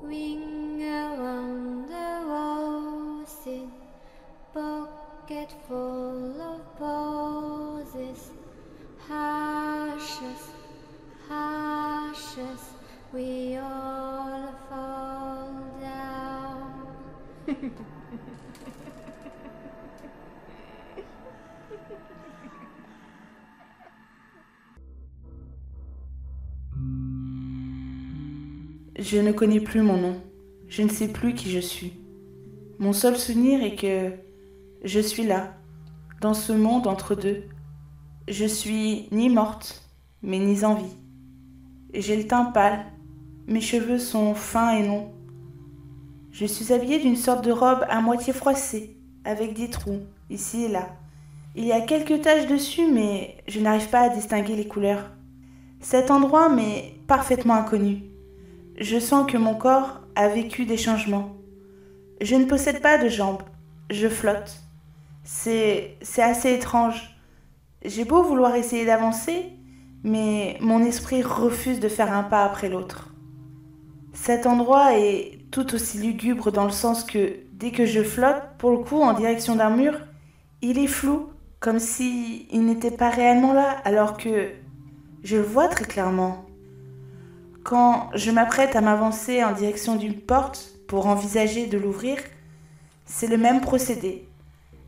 Ring around the roses, pocket full of posies. Ashes, ashes, we all fall down. Je ne connais plus mon nom. Je ne sais plus qui je suis. Mon seul souvenir est que je suis là, dans ce monde entre deux. Je suis ni morte, mais ni en vie. J'ai le teint pâle, mes cheveux sont fins et longs. Je suis habillée d'une sorte de robe à moitié froissée, avec des trous, ici et là. Il y a quelques taches dessus, mais je n'arrive pas à distinguer les couleurs. Cet endroit m'est parfaitement inconnu. Je sens que mon corps a vécu des changements. Je ne possède pas de jambes, je flotte. C'est assez étrange. J'ai beau vouloir essayer d'avancer, mais mon esprit refuse de faire un pas après l'autre. Cet endroit est tout aussi lugubre dans le sens que dès que je flotte, pour le coup, en direction d'un mur, il est flou, comme si il n'était pas réellement là, alors que je le vois très clairement. Quand je m'apprête à m'avancer en direction d'une porte pour envisager de l'ouvrir, c'est le même procédé.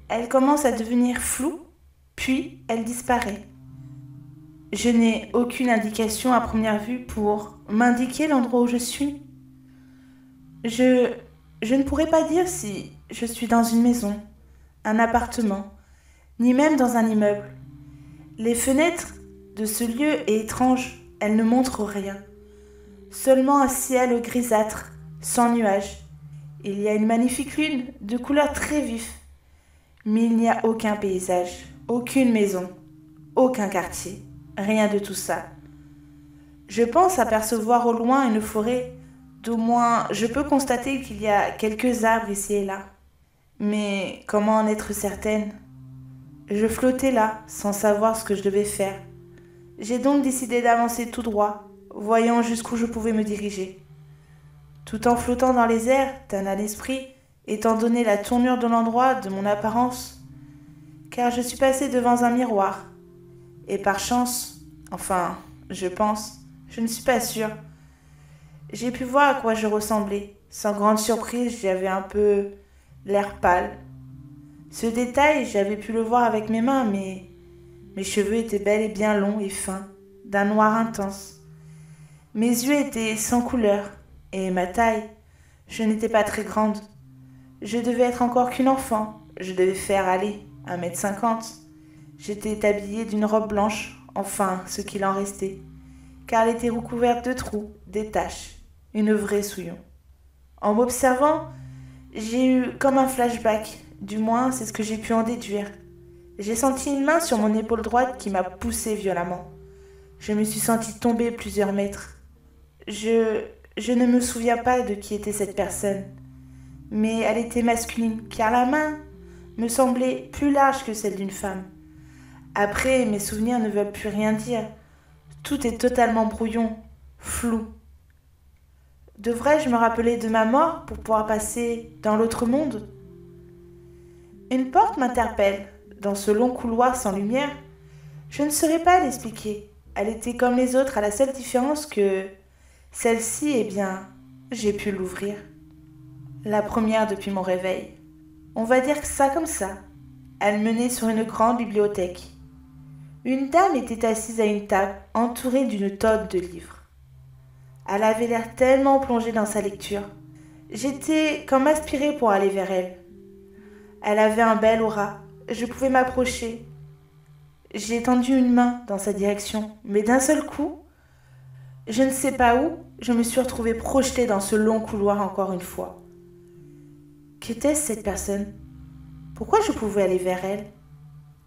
Elle commence à devenir floue, puis elle disparaît. Je n'ai aucune indication à première vue pour m'indiquer l'endroit où je suis. Je ne pourrais pas dire si je suis dans une maison, un appartement, ni même dans un immeuble. Les fenêtres de ce lieu est étrange, elles ne montrent rien. Seulement un ciel grisâtre, sans nuages. Il y a une magnifique lune de couleurs très vives. Mais il n'y a aucun paysage, aucune maison, aucun quartier, rien de tout ça. Je pense apercevoir au loin une forêt, d'au moins je peux constater qu'il y a quelques arbres ici et là. Mais comment en être certaine? Je flottais là, sans savoir ce que je devais faire. J'ai donc décidé d'avancer tout droit, voyant jusqu'où je pouvais me diriger. Tout en flottant dans les airs, d'un à l'esprit, étant donné la tournure de l'endroit, de mon apparence, car je suis passée devant un miroir. Et par chance, enfin, je pense, je ne suis pas sûre, j'ai pu voir à quoi je ressemblais. Sans grande surprise, j'avais un peu l'air pâle. Ce détail, j'avais pu le voir avec mes mains, mais mes cheveux étaient bel et bien longs et fins, d'un noir intense. Mes yeux étaient sans couleur, et ma taille, je n'étais pas très grande. Je devais être encore qu'une enfant, je devais faire, allez, 1,50 m. J'étais habillée d'une robe blanche, enfin, ce qu'il en restait, car elle était recouverte de trous, des taches, une vraie souillon. En m'observant, j'ai eu comme un flashback, du moins c'est ce que j'ai pu en déduire. J'ai senti une main sur mon épaule droite qui m'a poussée violemment. Je me suis sentie tomber plusieurs mètres. Je ne me souviens pas de qui était cette personne, mais elle était masculine, car la main me semblait plus large que celle d'une femme. Après, mes souvenirs ne veulent plus rien dire. Tout est totalement brouillon, flou. Devrais-je me rappeler de ma mort pour pouvoir passer dans l'autre monde? Une porte m'interpelle, dans ce long couloir sans lumière. Je ne saurais pas l'expliquer. Elle était comme les autres, à la seule différence que celle-ci, eh bien, j'ai pu l'ouvrir. La première depuis mon réveil. On va dire que ça comme ça. Elle menait sur une grande bibliothèque. Une dame était assise à une table, entourée d'une tonne de livres. Elle avait l'air tellement plongée dans sa lecture. J'étais comme aspirée pour aller vers elle. Elle avait un bel aura. Je pouvais m'approcher. J'ai tendu une main dans sa direction, mais d'un seul coup, je ne sais pas où, je me suis retrouvée projetée dans ce long couloir encore une fois. Qu'était-ce cette personne? Pourquoi je pouvais aller vers elle?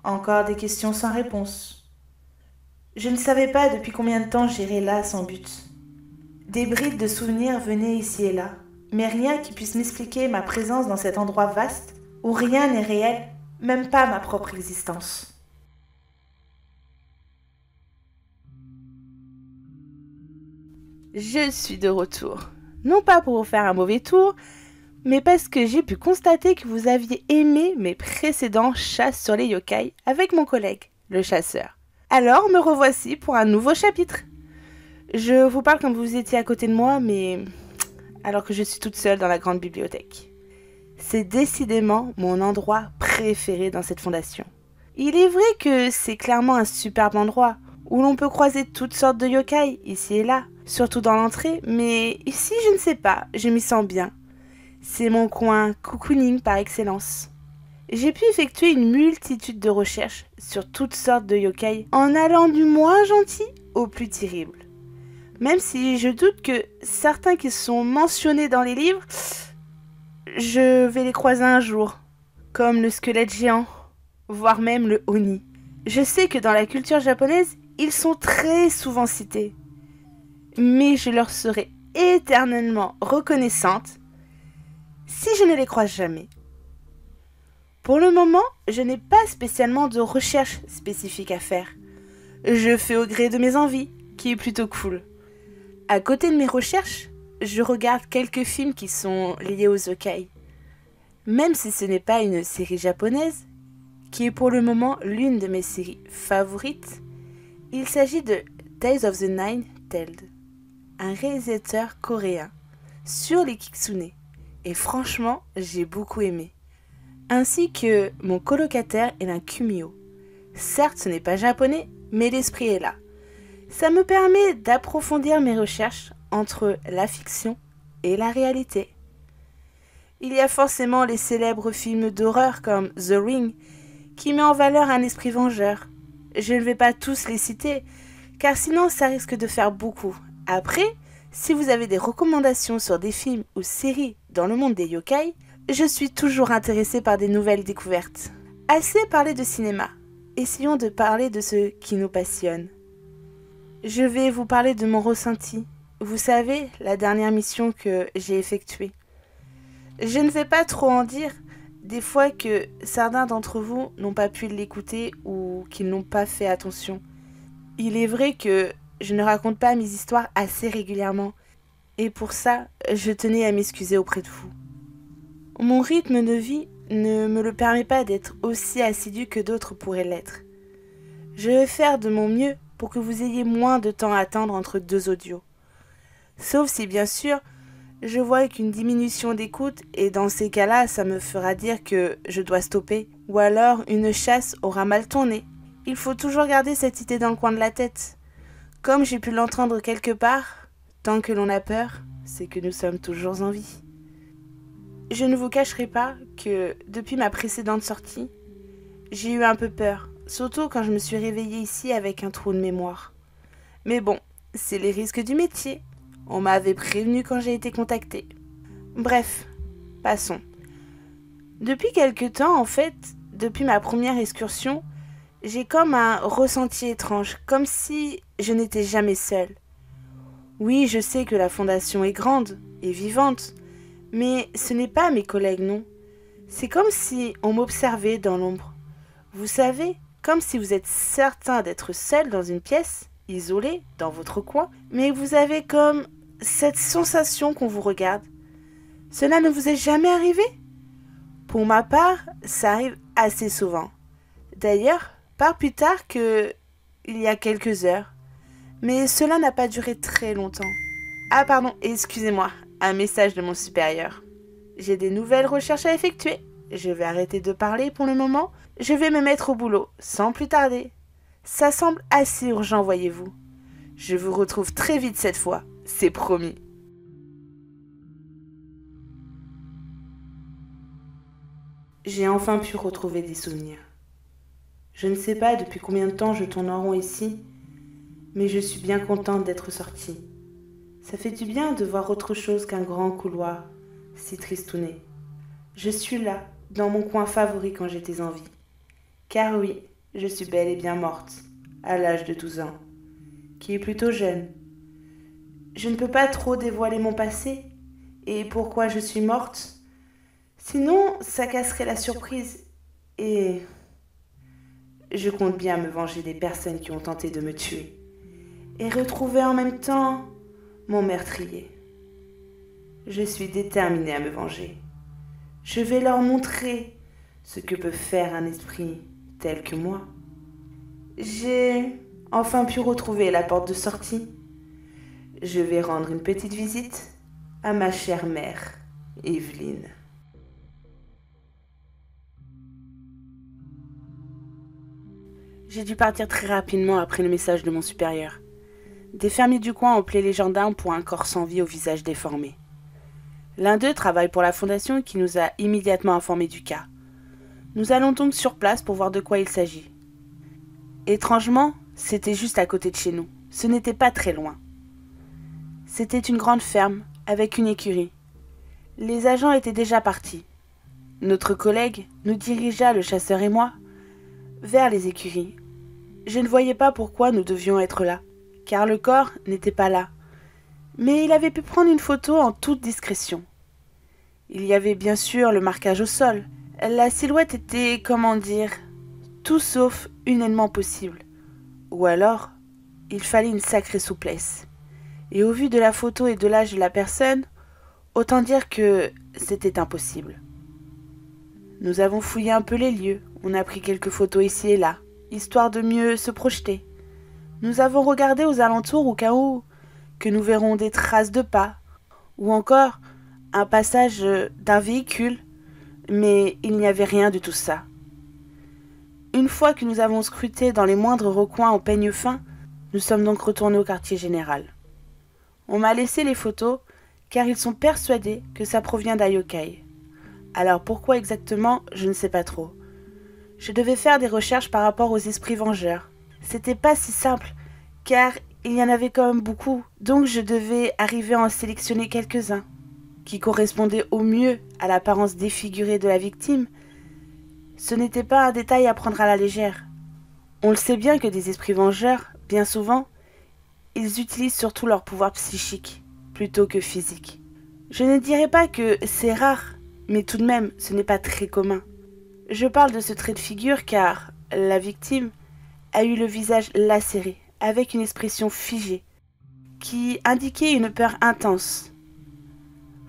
Encore des questions sans réponse. Je ne savais pas depuis combien de temps j'irais là sans but. Des brides de souvenirs venaient ici et là, mais rien qui puisse m'expliquer ma présence dans cet endroit vaste où rien n'est réel, même pas ma propre existence. Je suis de retour. Non pas pour vous faire un mauvais tour, mais parce que j'ai pu constater que vous aviez aimé mes précédents chasses sur les yokai avec mon collègue, le chasseur. Alors me revoici pour un nouveau chapitre. Je vous parle comme vous étiez à côté de moi, mais alors que je suis toute seule dans la grande bibliothèque. C'est décidément mon endroit préféré dans cette fondation. Il est vrai que c'est clairement un superbe endroit, où l'on peut croiser toutes sortes de yokai, ici et là, surtout dans l'entrée, mais ici je ne sais pas, je m'y sens bien. C'est mon coin cocooning par excellence. J'ai pu effectuer une multitude de recherches sur toutes sortes de yokai, en allant du moins gentil au plus terrible. Même si je doute que certains qui sont mentionnés dans les livres, je vais les croiser un jour, comme le squelette géant, voire même le oni. Je sais que dans la culture japonaise, ils sont très souvent cités, mais je leur serai éternellement reconnaissante si je ne les croise jamais. Pour le moment, je n'ai pas spécialement de recherche spécifique à faire. Je fais au gré de mes envies, qui est plutôt cool. À côté de mes recherches, je regarde quelques films qui sont liés aux yokai. Même si ce n'est pas une série japonaise, qui est pour le moment l'une de mes séries favorites, il s'agit de Tales of the Nine-Tailed, un réalisateur coréen sur les kitsune. Et franchement, j'ai beaucoup aimé. Ainsi que mon colocataire est un kumio. Certes, ce n'est pas japonais, mais l'esprit est là. Ça me permet d'approfondir mes recherches entre la fiction et la réalité. Il y a forcément les célèbres films d'horreur comme The Ring, qui met en valeur un esprit vengeur. Je ne vais pas tous les citer, car sinon ça risque de faire beaucoup. Après, si vous avez des recommandations sur des films ou séries dans le monde des yokai, je suis toujours intéressée par des nouvelles découvertes. Assez parlé de cinéma. Essayons de parler de ce qui nous passionne. Je vais vous parler de mon ressenti. Vous savez, la dernière mission que j'ai effectuée. Je ne vais pas trop en dire, des fois que certains d'entre vous n'ont pas pu l'écouter ou qu'ils n'ont pas fait attention. Il est vrai que je ne raconte pas mes histoires assez régulièrement, et pour ça, je tenais à m'excuser auprès de vous. Mon rythme de vie ne me le permet pas d'être aussi assidu que d'autres pourraient l'être. Je vais faire de mon mieux pour que vous ayez moins de temps à attendre entre deux audios. Sauf si, bien sûr, je vois qu'une diminution d'écoute et dans ces cas-là, ça me fera dire que je dois stopper. Ou alors, une chasse aura mal tourné. Il faut toujours garder cette idée dans le coin de la tête. Comme j'ai pu l'entendre quelque part, tant que l'on a peur, c'est que nous sommes toujours en vie. Je ne vous cacherai pas que depuis ma précédente sortie, j'ai eu un peu peur, surtout quand je me suis réveillée ici avec un trou de mémoire. Mais bon, c'est les risques du métier. On m'avait prévenu quand j'ai été contactée. Bref, passons. Depuis quelque temps, en fait, depuis ma première excursion, j'ai comme un ressenti étrange, comme si je n'étais jamais seule. Oui, je sais que la fondation est grande et vivante, mais ce n'est pas mes collègues, non. C'est comme si on m'observait dans l'ombre. Vous savez, comme si vous êtes certain d'être seul dans une pièce, isolé dans votre coin, mais vous avez comme cette sensation qu'on vous regarde. Cela ne vous est jamais arrivé? Pour ma part, ça arrive assez souvent. D'ailleurs, pas plus tard que il y a quelques heures. Mais cela n'a pas duré très longtemps. Ah pardon, excusez-moi, un message de mon supérieur. J'ai des nouvelles recherches à effectuer. Je vais arrêter de parler pour le moment. Je vais me mettre au boulot, sans plus tarder. Ça semble assez urgent, voyez-vous. Je vous retrouve très vite cette fois, c'est promis. J'ai enfin pu retrouver des souvenirs. Je ne sais pas depuis combien de temps je tourne en rond ici, mais je suis bien contente d'être sortie. Ça fait du bien de voir autre chose qu'un grand couloir, si tristouné. Je suis là, dans mon coin favori quand j'étais en vie. Car oui, je suis bel et bien morte, à l'âge de 12 ans, qui est plutôt jeune. Je ne peux pas trop dévoiler mon passé, et pourquoi je suis morte. Sinon, ça casserait la surprise, et je compte bien me venger des personnes qui ont tenté de me tuer, et retrouver en même temps mon meurtrier. Je suis déterminée à me venger. Je vais leur montrer ce que peut faire un esprit tel que moi. J'ai enfin pu retrouver la porte de sortie. Je vais rendre une petite visite à ma chère mère, Evelyne. J'ai dû partir très rapidement après le message de mon supérieur. Des fermiers du coin ont appelé les gendarmes pour un corps sans vie au visage déformé. L'un d'eux travaille pour la fondation qui nous a immédiatement informés du cas. Nous allons donc sur place pour voir de quoi il s'agit. Étrangement, c'était juste à côté de chez nous. Ce n'était pas très loin. C'était une grande ferme avec une écurie. Les agents étaient déjà partis. Notre collègue nous dirigea, le chasseur et moi, vers les écuries. Je ne voyais pas pourquoi nous devions être là, car le corps n'était pas là. Mais il avait pu prendre une photo en toute discrétion. Il y avait bien sûr le marquage au sol. La silhouette était, comment dire, tout sauf humainement possible. Ou alors, il fallait une sacrée souplesse. Et au vu de la photo et de l'âge de la personne, autant dire que c'était impossible. Nous avons fouillé un peu les lieux, on a pris quelques photos ici et là, histoire de mieux se projeter. Nous avons regardé aux alentours au cas où que nous verrons des traces de pas, ou encore un passage d'un véhicule, mais il n'y avait rien de tout ça. Une fois que nous avons scruté dans les moindres recoins au peigne fin, nous sommes donc retournés au quartier général. On m'a laissé les photos, car ils sont persuadés que ça provient d'Ayokai. Alors pourquoi exactement, je ne sais pas trop. Je devais faire des recherches par rapport aux esprits vengeurs. C'était pas si simple, car il y en avait quand même beaucoup, donc je devais arriver à en sélectionner quelques-uns, qui correspondaient au mieux à l'apparence défigurée de la victime. Ce n'était pas un détail à prendre à la légère. On le sait bien que des esprits vengeurs, bien souvent, ils utilisent surtout leur pouvoir psychique, plutôt que physique. Je ne dirais pas que c'est rare, mais tout de même, ce n'est pas très commun. Je parle de ce trait de figure car la victime a eu le visage lacéré, avec une expression figée, qui indiquait une peur intense.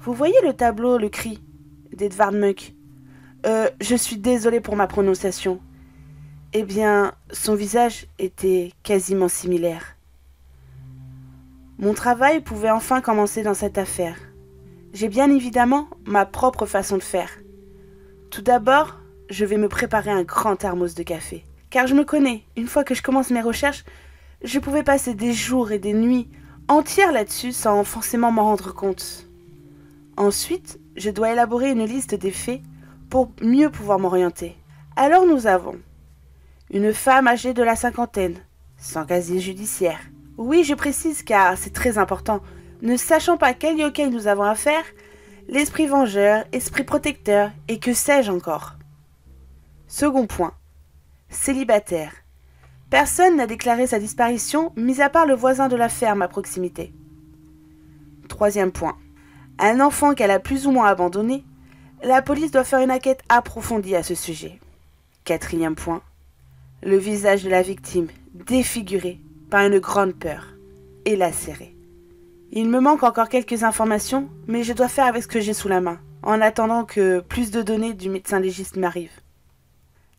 Vous voyez le tableau Le Cri d'Edvard Munch? Je suis désolée pour ma prononciation. Eh bien, son visage était quasiment similaire. Mon travail pouvait enfin commencer dans cette affaire. J'ai bien évidemment ma propre façon de faire. Tout d'abord, je vais me préparer un grand thermos de café. Car je me connais, une fois que je commence mes recherches, je pouvais passer des jours et des nuits entières là-dessus sans forcément m'en rendre compte. Ensuite, je dois élaborer une liste des faits pour mieux pouvoir m'orienter. Alors nous avons une femme âgée de la cinquantaine, sans casier judiciaire. Oui, je précise car c'est très important. Ne sachant pas quel yokai nous avons affaire, l'esprit vengeur, esprit protecteur et que sais-je encore. Second point, célibataire. Personne n'a déclaré sa disparition, mis à part le voisin de la ferme à proximité. Troisième point, un enfant qu'elle a plus ou moins abandonné. La police doit faire une enquête approfondie à ce sujet. Quatrième point, le visage de la victime défiguré par une grande peur et lacéré. Il me manque encore quelques informations, mais je dois faire avec ce que j'ai sous la main, en attendant que plus de données du médecin légiste m'arrivent.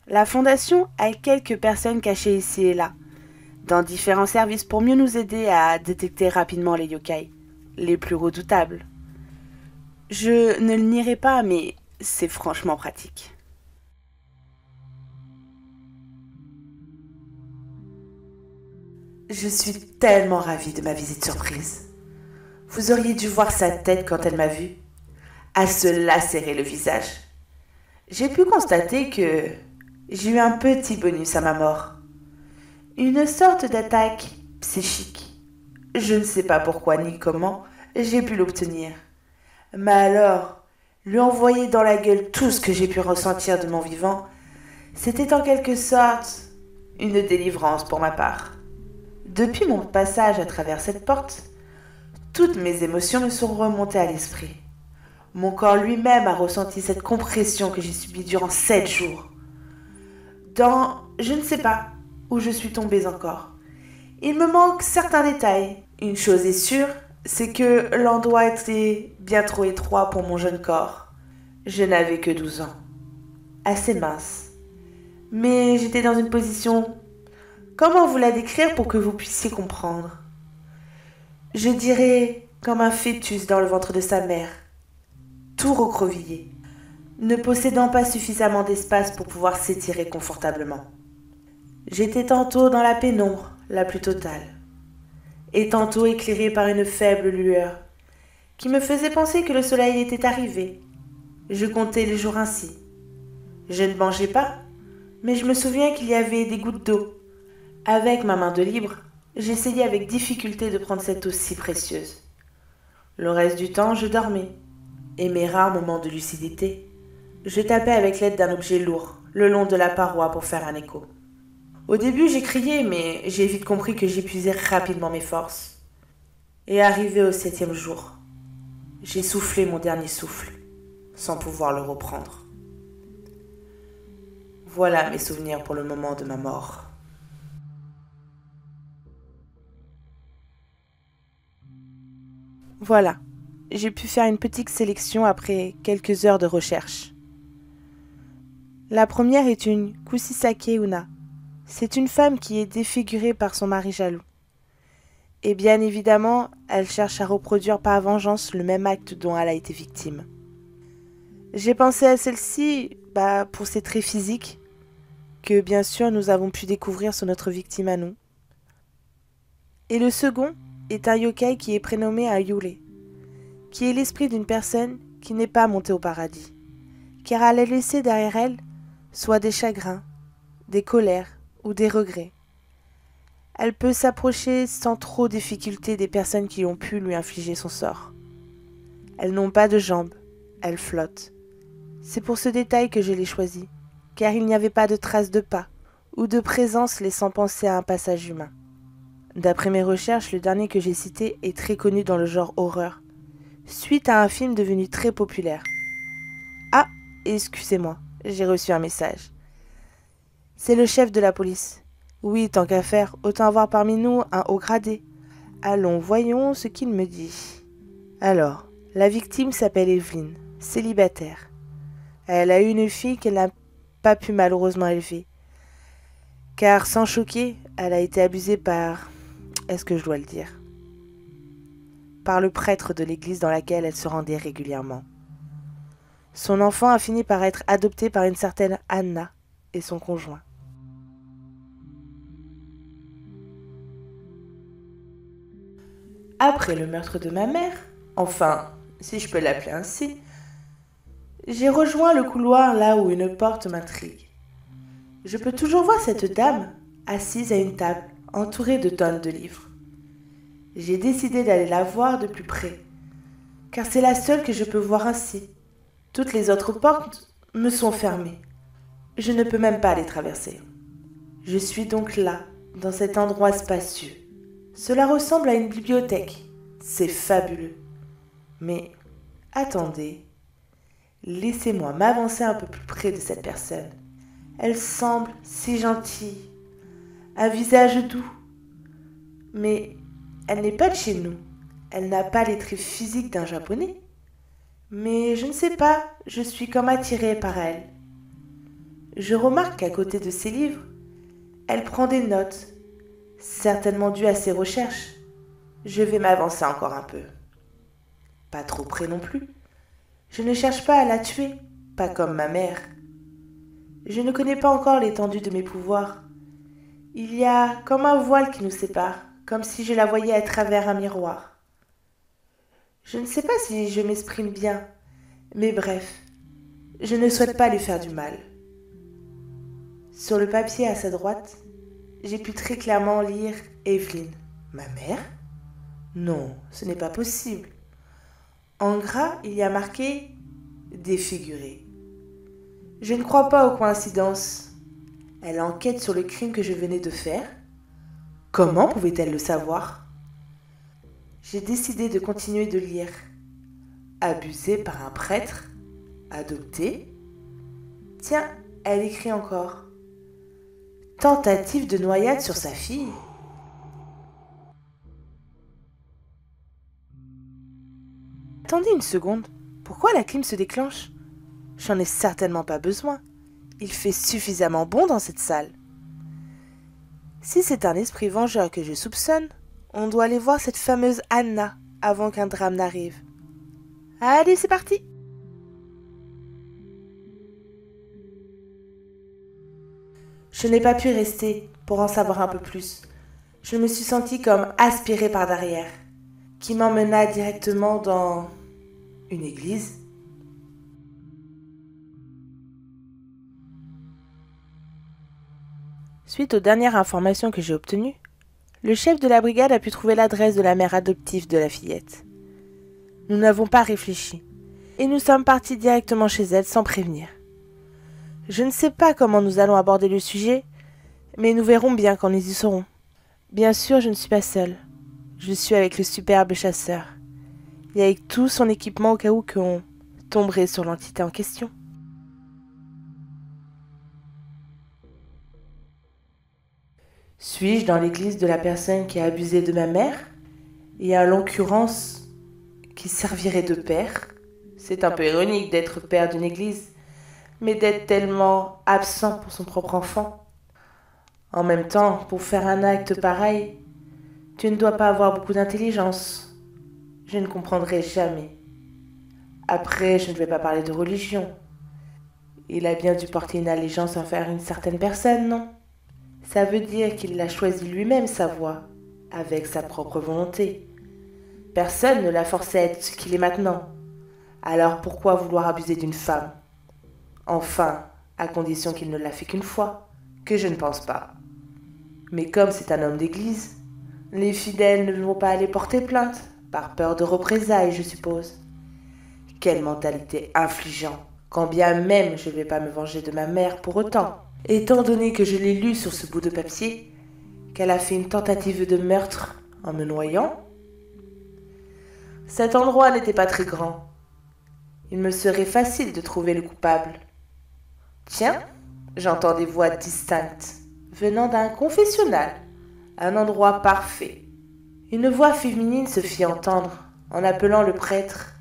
La Fondation a quelques personnes cachées ici et là, dans différents services pour mieux nous aider à détecter rapidement les yokai, les plus redoutables. Je ne le nierai pas, mais c'est franchement pratique. Je suis tellement ravie de ma visite surprise. Vous auriez dû voir sa tête quand elle m'a vue, à se lacérer le visage. J'ai pu constater que j'ai eu un petit bonus à ma mort. Une sorte d'attaque psychique. Je ne sais pas pourquoi ni comment j'ai pu l'obtenir. Mais alors, lui envoyer dans la gueule tout ce que j'ai pu ressentir de mon vivant, c'était en quelque sorte une délivrance pour ma part. Depuis mon passage à travers cette porte, toutes mes émotions me sont remontées à l'esprit. Mon corps lui-même a ressenti cette compression que j'ai subie durant 7 jours. Dans, je ne sais pas, où je suis tombée encore. Il me manque certains détails. Une chose est sûre, c'est que l'endroit était bien trop étroit pour mon jeune corps. Je n'avais que 12 ans. Assez mince. Mais j'étais dans une position... Comment vous la décrire pour que vous puissiez comprendre? Je dirais comme un fœtus dans le ventre de sa mère, tout recroquevillé, ne possédant pas suffisamment d'espace pour pouvoir s'étirer confortablement. J'étais tantôt dans la pénombre la plus totale, et tantôt éclairée par une faible lueur, qui me faisait penser que le soleil était arrivé. Je comptais les jours ainsi. Je ne mangeais pas, mais je me souviens qu'il y avait des gouttes d'eau. Avec ma main de libre, j'essayais avec difficulté de prendre cette eau si précieuse. Le reste du temps, je dormais, et mes rares moments de lucidité, je tapais avec l'aide d'un objet lourd le long de la paroi pour faire un écho. Au début, j'ai crié, mais j'ai vite compris que j'épuisais rapidement mes forces. Et arrivé au 7e jour, j'ai soufflé mon dernier souffle, sans pouvoir le reprendre. Voilà mes souvenirs pour le moment de ma mort. Voilà, j'ai pu faire une petite sélection après quelques heures de recherche. La première est une Kusisake Una. C'est une femme qui est défigurée par son mari jaloux. Et bien évidemment, elle cherche à reproduire par vengeance le même acte dont elle a été victime. J'ai pensé à celle-ci pour ses traits physiques, que bien sûr nous avons pu découvrir sur notre victime à nous. Et le second est un yokai qui est prénommé Ayule, qui est l'esprit d'une personne qui n'est pas montée au paradis, car elle a laissé derrière elle soit des chagrins, des colères ou des regrets. Elle peut s'approcher sans trop difficulté des personnes qui ont pu lui infliger son sort. Elles n'ont pas de jambes, elles flottent. C'est pour ce détail que je l'ai choisi, car il n'y avait pas de traces de pas ou de présence laissant penser à un passage humain. D'après mes recherches, le dernier que j'ai cité est très connu dans le genre horreur, suite à un film devenu très populaire. Ah, excusez-moi, j'ai reçu un message. C'est le chef de la police. Oui, tant qu'à faire, autant avoir parmi nous un haut gradé. Allons, voyons ce qu'il me dit. Alors, la victime s'appelle Evelyne, célibataire. Elle a eu une fille qu'elle n'a pas pu malheureusement élever. Car, sans choquer, elle a été abusée par... Est-ce que je dois le dire? Par le prêtre de l'église dans laquelle elle se rendait régulièrement. Son enfant a fini par être adopté par une certaine Anna et son conjoint. Après le meurtre de ma mère, enfin, si je peux l'appeler ainsi, j'ai rejoint le couloir là où une porte m'intrigue. Je peux toujours voir cette dame assise à une table, entourée de tonnes de livres. J'ai décidé d'aller la voir de plus près, car c'est la seule que je peux voir ainsi. Toutes les autres portes me sont fermées. Je ne peux même pas les traverser. Je suis donc là, dans cet endroit spacieux. Cela ressemble à une bibliothèque. C'est fabuleux. Mais attendez, laissez-moi m'avancer un peu plus près de cette personne. Elle semble si gentille, un visage doux. Mais elle n'est pas de chez nous. Elle n'a pas les traits physiques d'un japonais. Mais je ne sais pas, je suis comme attirée par elle. Je remarque qu'à côté de ses livres, elle prend des notes, certainement dues à ses recherches. Je vais m'avancer encore un peu. Pas trop près non plus. Je ne cherche pas à la tuer, pas comme ma mère. Je ne connais pas encore l'étendue de mes pouvoirs. Il y a comme un voile qui nous sépare, comme si je la voyais à travers un miroir. Je ne sais pas si je m'exprime bien, mais bref, je ne souhaite pas lui faire du mal. Sur le papier à sa droite, j'ai pu très clairement lire Evelyne. Ma mère? Non, ce n'est pas possible. En gras, il y a marqué défiguré. Je ne crois pas aux coïncidences. Elle enquête sur le crime que je venais de faire. Comment pouvait-elle le savoir? J'ai décidé de continuer de lire. Abusée par un prêtre? Adoptée? Tiens, elle écrit encore. Tentative de noyade sur sa fille. Attendez une seconde. Pourquoi la clim se déclenche? J'en ai certainement pas besoin. Il fait suffisamment bon dans cette salle. Si c'est un esprit vengeur que je soupçonne, on doit aller voir cette fameuse Anna avant qu'un drame n'arrive. Allez, c'est parti! Je n'ai pas pu rester pour en savoir un peu plus. Je me suis sentie comme aspirée par derrière, qui m'emmena directement dans une église. Suite aux dernières informations que j'ai obtenues, le chef de la brigade a pu trouver l'adresse de la mère adoptive de la fillette. Nous n'avons pas réfléchi, et nous sommes partis directement chez elle sans prévenir. Je ne sais pas comment nous allons aborder le sujet, mais nous verrons bien quand nous y serons. Bien sûr, je ne suis pas seule. Je suis avec le superbe chasseur, et avec tout son équipement au cas où qu'on tomberait sur l'entité en question. Suis-je dans l'église de la personne qui a abusé de ma mère, et en l'occurrence, qui servirait de père? C'est un peu ironique d'être père d'une église, mais d'être tellement absent pour son propre enfant. En même temps, pour faire un acte pareil, tu ne dois pas avoir beaucoup d'intelligence. Je ne comprendrai jamais. Après, je ne vais pas parler de religion. Il a bien dû porter une allégeance envers une certaine personne, non? Ça veut dire qu'il l'a choisi lui-même, sa voie, avec sa propre volonté. Personne ne l'a forcé à être ce qu'il est maintenant. Alors pourquoi vouloir abuser d'une femme? Enfin, à condition qu'il ne l'a fait qu'une fois, que je ne pense pas. Mais comme c'est un homme d'église, les fidèles ne vont pas aller porter plainte, par peur de représailles, je suppose. Quelle mentalité infligeante, quand bien même je ne vais pas me venger de ma mère pour autant, étant donné que je l'ai lu sur ce bout de papier, qu'elle a fait une tentative de meurtre en me noyant. Cet endroit n'était pas très grand. Il me serait facile de trouver le coupable. Tiens, j'entends des voix distinctes, venant d'un confessionnal, un endroit parfait. Une voix féminine se fit entendre, en appelant le prêtre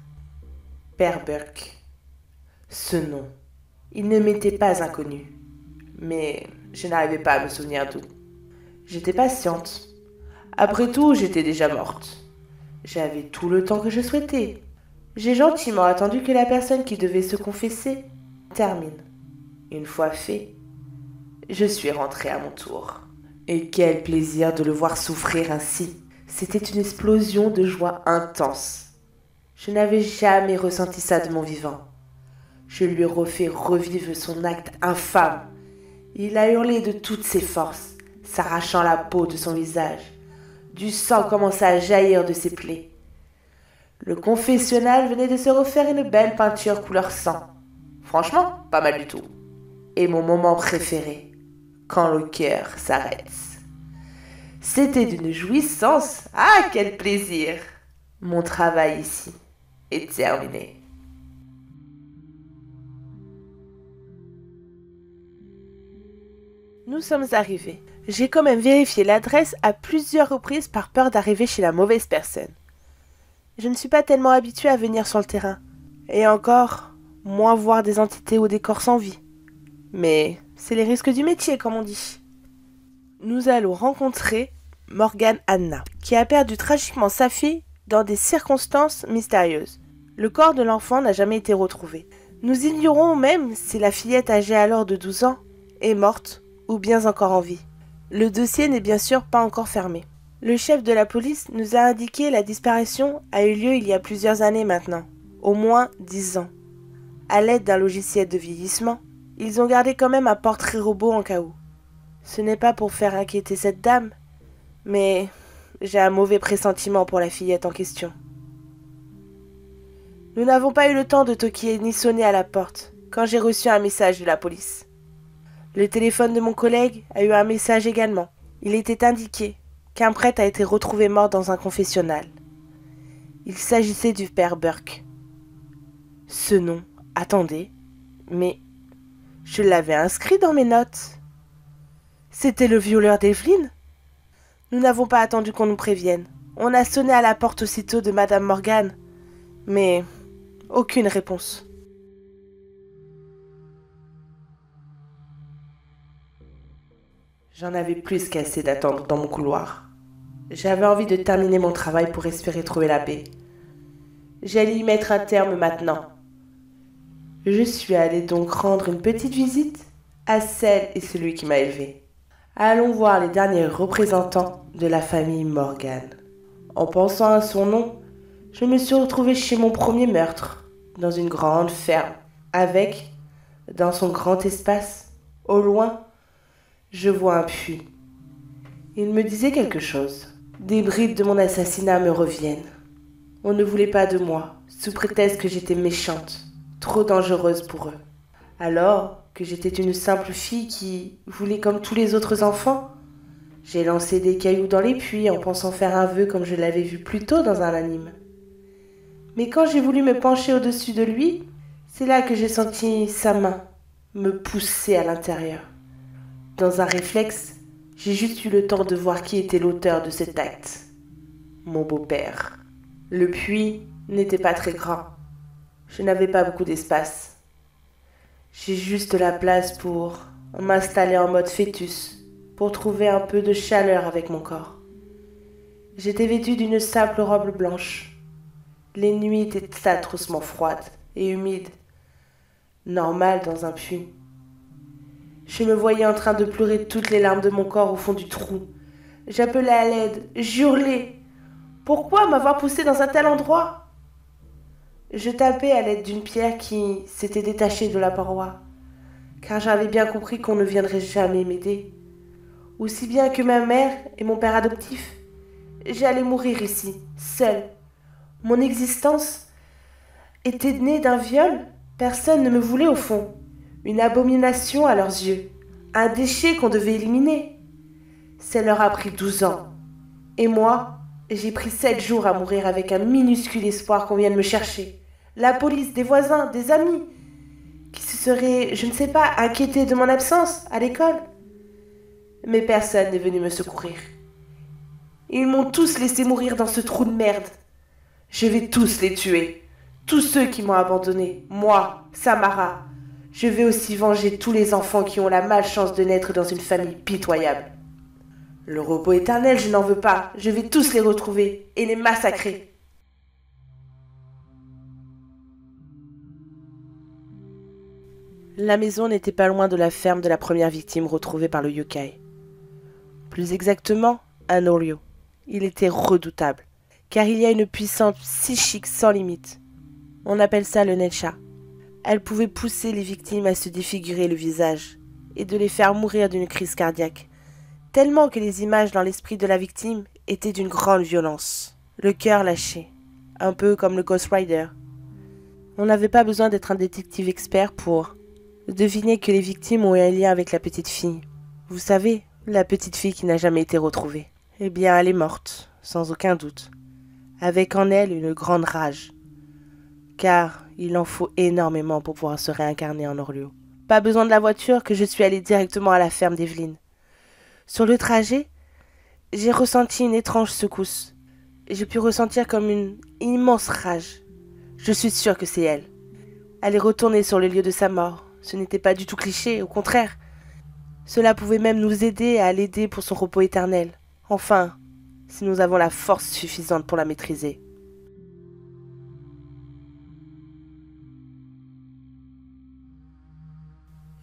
Père Burke. Ce nom, il ne m'était pas inconnu, mais je n'arrivais pas à me souvenir d'où. J'étais patiente. Après tout, j'étais déjà morte. J'avais tout le temps que je souhaitais. J'ai gentiment attendu que la personne qui devait se confesser termine. Une fois fait, je suis rentrée à mon tour. Et quel plaisir de le voir souffrir ainsi. C'était une explosion de joie intense. Je n'avais jamais ressenti ça de mon vivant. Je lui ai refait revivre son acte infâme. Il a hurlé de toutes ses forces, s'arrachant la peau de son visage. Du sang commença à jaillir de ses plaies. Le confessionnal venait de se refaire une belle peinture couleur sang. Franchement, pas mal du tout. Et mon moment préféré, quand le cœur s'arrête. C'était d'une jouissance. Ah, quel plaisir! Mon travail ici est terminé. Nous sommes arrivés. J'ai quand même vérifié l'adresse à plusieurs reprises par peur d'arriver chez la mauvaise personne. Je ne suis pas tellement habituée à venir sur le terrain. Et encore, moins voir des entités ou des corps sans vie. Mais c'est les risques du métier, comme on dit. Nous allons rencontrer Morgane Anna, qui a perdu tragiquement sa fille dans des circonstances mystérieuses. Le corps de l'enfant n'a jamais été retrouvé. Nous ignorons même si la fillette âgée alors de 12 ans est morte ou bien encore en vie. Le dossier n'est bien sûr pas encore fermé. Le chef de la police nous a indiqué que la disparition a eu lieu il y a plusieurs années maintenant, au moins 10 ans. À l'aide d'un logiciel de vieillissement, ils ont gardé quand même un portrait robot en cas où. Ce n'est pas pour faire inquiéter cette dame, mais j'ai un mauvais pressentiment pour la fillette en question. Nous n'avons pas eu le temps de toquer ni sonner à la porte quand j'ai reçu un message de la police. Le téléphone de mon collègue a eu un message également. Il était indiqué qu'un prêtre a été retrouvé mort dans un confessionnal. Il s'agissait du père Burke. Ce nom, attendez, mais je l'avais inscrit dans mes notes. C'était le violeur d'Evelyn. Nous n'avons pas attendu qu'on nous prévienne. On a sonné à la porte aussitôt de Madame Morgane, Mais aucune réponse. J'en avais plus qu'assez d'attendre dans mon couloir. J'avais envie de terminer mon travail pour espérer trouver la paix. J'allais y mettre un terme maintenant. Je suis allée donc rendre une petite visite à celle et celui qui m'a élevée. Allons voir les derniers représentants de la famille Morgan. En pensant à son nom, je me suis retrouvée chez mon premier meurtre, dans une grande ferme, avec, dans son grand espace, au loin, je vois un puits. Il me disait quelque chose. Des brides de mon assassinat me reviennent. On ne voulait pas de moi, sous prétexte que j'étais méchante, trop dangereuse pour eux. Alors que j'étais une simple fille qui voulait comme tous les autres enfants, j'ai lancé des cailloux dans les puits en pensant faire un vœu comme je l'avais vu plus tôt dans un anime. Mais quand j'ai voulu me pencher au-dessus de lui, c'est là que j'ai senti sa main me pousser à l'intérieur. Dans un réflexe, j'ai juste eu le temps de voir qui était l'auteur de cet acte. Mon beau-père. Le puits n'était pas très grand. Je n'avais pas beaucoup d'espace. J'ai juste la place pour m'installer en mode fœtus, pour trouver un peu de chaleur avec mon corps. J'étais vêtue d'une simple robe blanche. Les nuits étaient atrocement froides et humides. Normal dans un puits. Je me voyais en train de pleurer toutes les larmes de mon corps au fond du trou. J'appelais à l'aide, j'hurlais. Pourquoi m'avoir poussé dans un tel endroit ? Je tapais à l'aide d'une pierre qui s'était détachée de la paroi, car j'avais bien compris qu'on ne viendrait jamais m'aider. Aussi bien que ma mère et mon père adoptif. J'allais mourir ici, seule. Mon existence était née d'un viol. Personne ne me voulait au fond. Une abomination à leurs yeux. Un déchet qu'on devait éliminer. Ça leur a pris 12 ans. Et moi, j'ai pris 7 jours à mourir avec un minuscule espoir qu'on vienne me chercher. La police, des voisins, des amis, qui se seraient, je ne sais pas, inquiétés de mon absence à l'école. Mais personne n'est venu me secourir. Ils m'ont tous laissé mourir dans ce trou de merde. Je vais tous les tuer. Tous ceux qui m'ont abandonné. Moi, Samara. Je vais aussi venger tous les enfants qui ont la malchance de naître dans une famille pitoyable. Le repos éternel, je n'en veux pas. Je vais tous les retrouver et les massacrer. La maison n'était pas loin de la ferme de la première victime retrouvée par le yokai. Plus exactement, un Oryo. Il était redoutable, car il y a une puissance psychique sans limite. On appelle ça le Necha. Elle pouvait pousser les victimes à se défigurer le visage et de les faire mourir d'une crise cardiaque, tellement que les images dans l'esprit de la victime étaient d'une grande violence. Le cœur lâché, un peu comme le Ghost Rider. On n'avait pas besoin d'être un détective expert pour deviner que les victimes ont eu un lien avec la petite fille. Vous savez, la petite fille qui n'a jamais été retrouvée. Eh bien, elle est morte, sans aucun doute, avec en elle une grande rage. Car il en faut énormément pour pouvoir se réincarner en Orlio. Pas besoin de la voiture que je suis allée directement à la ferme d'Evelyne. Sur le trajet, j'ai ressenti une étrange secousse. J'ai pu ressentir comme une immense rage. Je suis sûre que c'est elle. Elle est retournée sur le lieu de sa mort. Ce n'était pas du tout cliché, au contraire. Cela pouvait même nous aider à l'aider pour son repos éternel. Enfin, si nous avons la force suffisante pour la maîtriser.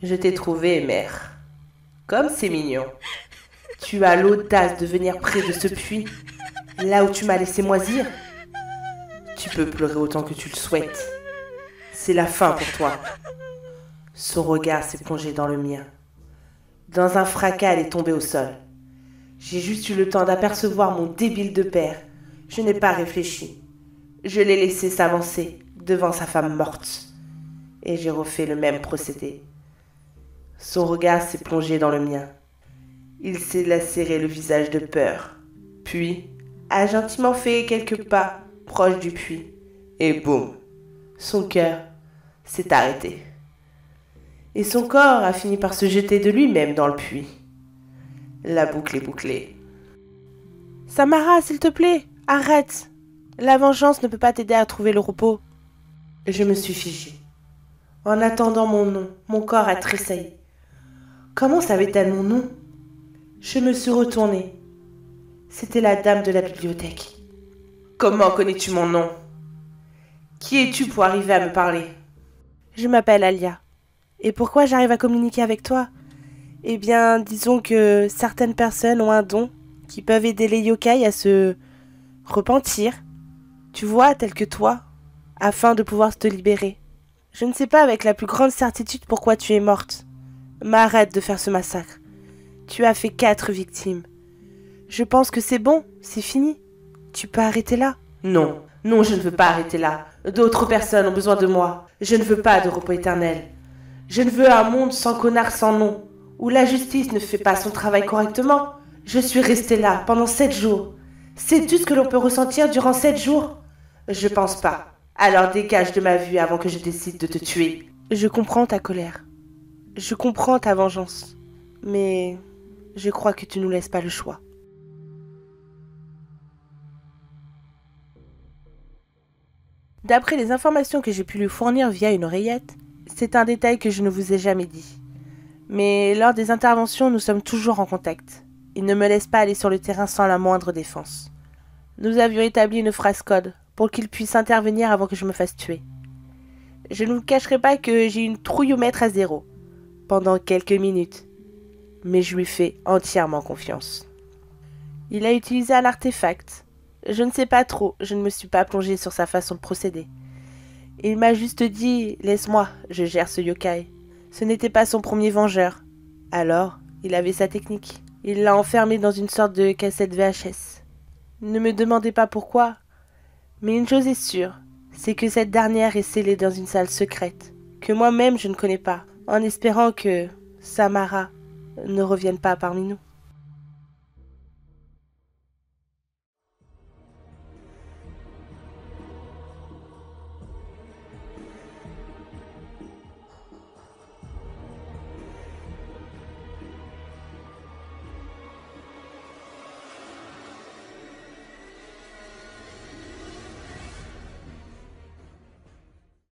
Je t'ai trouvé, mère. Comme c'est mignon. Tu as l'audace de venir près de ce puits, là où tu m'as laissé moisir. Tu peux pleurer autant que tu le souhaites. C'est la fin pour toi. Son regard s'est plongé dans le mien. Dans un fracas, elle est tombée au sol. J'ai juste eu le temps d'apercevoir mon débile de père. Je n'ai pas réfléchi. Je l'ai laissé s'avancer devant sa femme morte. Et j'ai refait le même procédé. Son regard s'est plongé dans le mien. Il s'est lacéré le visage de peur. Puis, a gentiment fait quelques pas proche du puits. Et boum, son cœur s'est arrêté. Et son corps a fini par se jeter de lui-même dans le puits. La boucle est bouclée. Samara, s'il te plaît, arrête. La vengeance ne peut pas t'aider à trouver le repos. Je me suis figée. En attendant mon nom, mon corps a tressailli. Comment savait-elle mon nom? Je me suis retournée. C'était la dame de la bibliothèque. Comment connais-tu mon nom? Qui es-tu pour arriver à me parler? Je m'appelle Alia. Et pourquoi j'arrive à communiquer avec toi? Eh bien, disons que certaines personnes ont un don qui peuvent aider les yokai à se repentir, tu vois, tel que toi, afin de pouvoir te libérer. Je ne sais pas avec la plus grande certitude pourquoi tu es morte. Mais arrête de faire ce massacre. Tu as fait 4 victimes. Je pense que c'est bon, c'est fini. Tu peux arrêter là. Non, non, je ne veux pas arrêter là. D'autres personnes ont besoin de moi. Je ne veux pas de repos éternel. Je ne veux un monde sans connard sans nom, où la justice ne fait pas son travail correctement. Je suis restée là pendant 7 jours. Sais-tu ce que l'on peut ressentir durant 7 jours? Je pense pas. Alors dégage de ma vue avant que je décide de te tuer. Je comprends ta colère. Je comprends ta vengeance. Mais je crois que tu nous laisses pas le choix. D'après les informations que j'ai pu lui fournir via une oreillette, c'est un détail que je ne vous ai jamais dit. Mais lors des interventions, nous sommes toujours en contact. Il ne me laisse pas aller sur le terrain sans la moindre défense. Nous avions établi une phrase code pour qu'il puisse intervenir avant que je me fasse tuer. Je ne vous cacherai pas que j'ai une trouillomètre à 0 pendant quelques minutes, mais je lui fais entièrement confiance. Il a utilisé un artefact. Je ne sais pas trop, je ne me suis pas plongée sur sa façon de procéder. Il m'a juste dit « Laisse-moi, je gère ce yokai ». Ce n'était pas son premier vengeur. Alors, il avait sa technique. Il l'a enfermé dans une sorte de cassette VHS. Ne me demandez pas pourquoi, mais une chose est sûre, c'est que cette dernière est scellée dans une salle secrète, que moi-même je ne connais pas, en espérant que Samara ne revienne pas parmi nous.